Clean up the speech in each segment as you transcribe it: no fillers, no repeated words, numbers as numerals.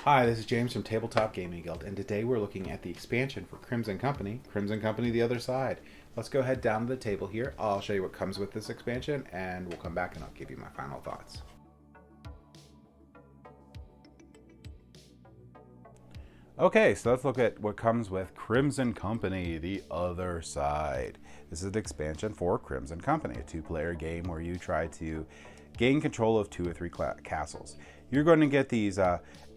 Hi, this is James from Tabletop Gaming Guild, and today we're looking at the expansion for Crimson Company, The Other Side. Let's go ahead down to the table here. I'll show you what comes with this expansion, and we'll come back and I'll give you my final thoughts. Okay, so let's look at what comes with Crimson Company, The Other Side. This is an expansion for Crimson Company, a two-player game where you try to gain control of 2 or 3 castles. You're going to get these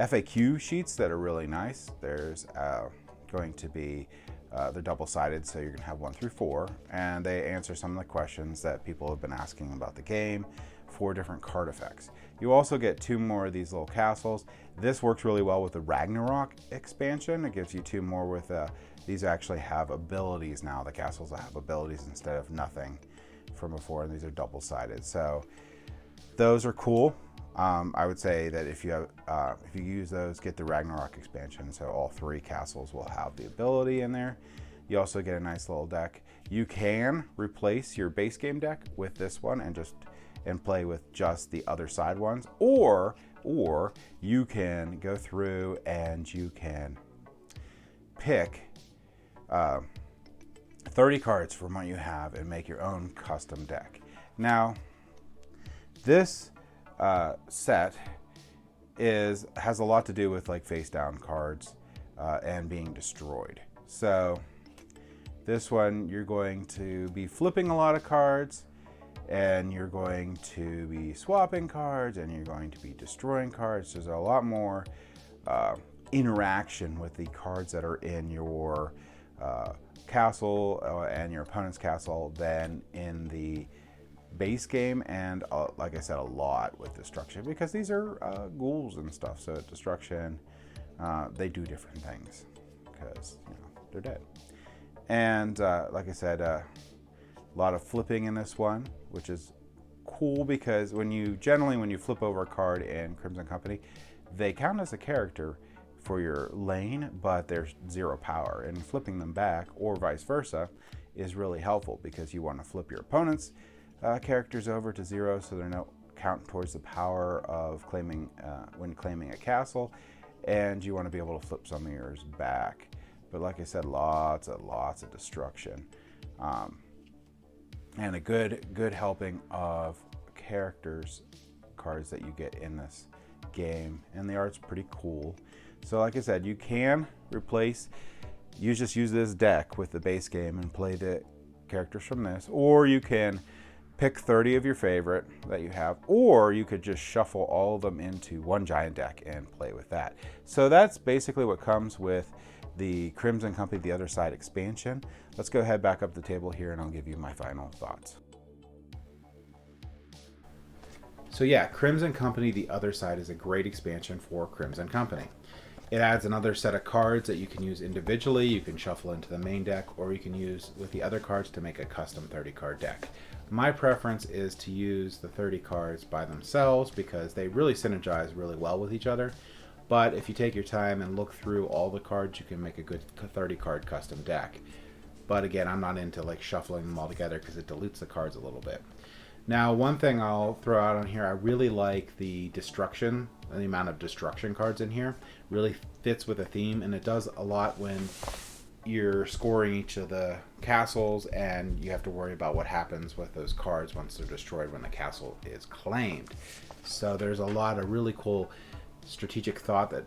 FAQ sheets that are really nice. There's going to be, they're double-sided, so you're going to have 1 through 4, and they answer some of the questions that people have been asking about the game, 4 different card effects. You also get 2 more of these little castles. This works really well with the Ragnarok expansion. It gives you 2 more with, these actually have abilities now. The castles have abilities instead of nothing from before, and these are double-sided. So those are cool. I would say that if you use those, get the Ragnarok expansion, so all 3 castles will have the ability in there. You also get a nice little deck. You can replace your base game deck with this one and play with just the other side ones, or you can go through and you can pick 30 cards from what you have and make your own custom deck. Now, this set has a lot to do with like face down cards and being destroyed. So this one, you're going to be flipping a lot of cards, and you're going to be swapping cards, and you're going to be destroying cards. There's a lot more interaction with the cards that are in your castle and your opponent's castle than in the base game, and like I said, a lot with destruction, because these are ghouls and stuff. So destruction, they do different things because they're dead. And like I said, a lot of flipping in this one, which is cool because when you flip over a card in Crimson Company, they count as a character for your lane, but there's 0 power, and flipping them back or vice versa is really helpful because you want to flip your opponent's characters over to 0, so they're not counting towards the power of claiming when claiming a castle, and you want to be able to flip some of yours back. But like I said, lots of destruction, and a good helping of characters cards that you get in this game, and the art's pretty cool. So like I said, you can just use this deck with the base game and play the characters from this, or you can pick 30 of your favorite that you have, or you could just shuffle all of them into one giant deck and play with that. So that's basically what comes with the Crimson Company The Other Side expansion. Let's go ahead back up the table here and I'll give you my final thoughts. So yeah, Crimson Company The Other Side is a great expansion for Crimson Company. It adds another set of cards that you can use individually. You can shuffle into the main deck, or you can use with the other cards to make a custom 30 card deck. My preference is to use the 30 cards by themselves because they really synergize really well with each other. But if you take your time and look through all the cards, you can make a good 30 card custom deck. But again, I'm not into like shuffling them all together because it dilutes the cards a little bit. Now, one thing I'll throw out on here, I really like the amount of destruction cards in here. Really fits with the theme, and it does a lot when you're scoring each of the castles and you have to worry about what happens with those cards once they're destroyed when the castle is claimed. So there's a lot of really cool strategic thought that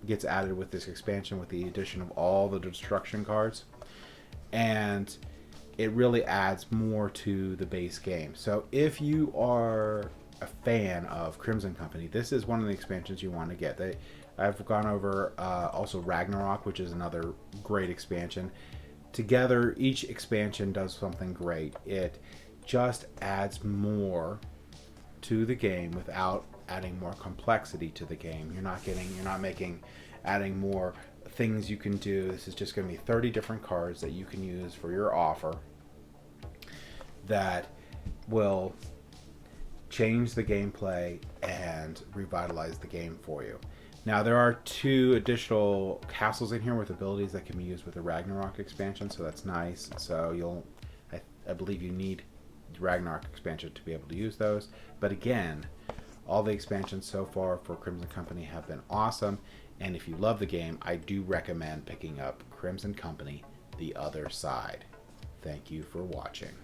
gets added with this expansion with the addition of all the destruction cards, and it really adds more to the base game. So if you are a fan of Crimson Company, this is one of the expansions you want to get. I've gone over also Ragnarok, which is another great expansion. Together, each expansion does something great. It just adds more to the game without adding more complexity to the game. You're not adding more things you can do. This is just going to be 30 different cards that you can use for your offer that will change the gameplay and revitalize the game for you. Now, there are 2 additional castles in here with abilities that can be used with the Ragnarok expansion, so that's nice. So I believe you need the Ragnarok expansion to be able to use those. But again, all the expansions so far for Crimson Company have been awesome, And if you love the game, I do recommend picking up Crimson Company, The Other Side. Thank you for watching.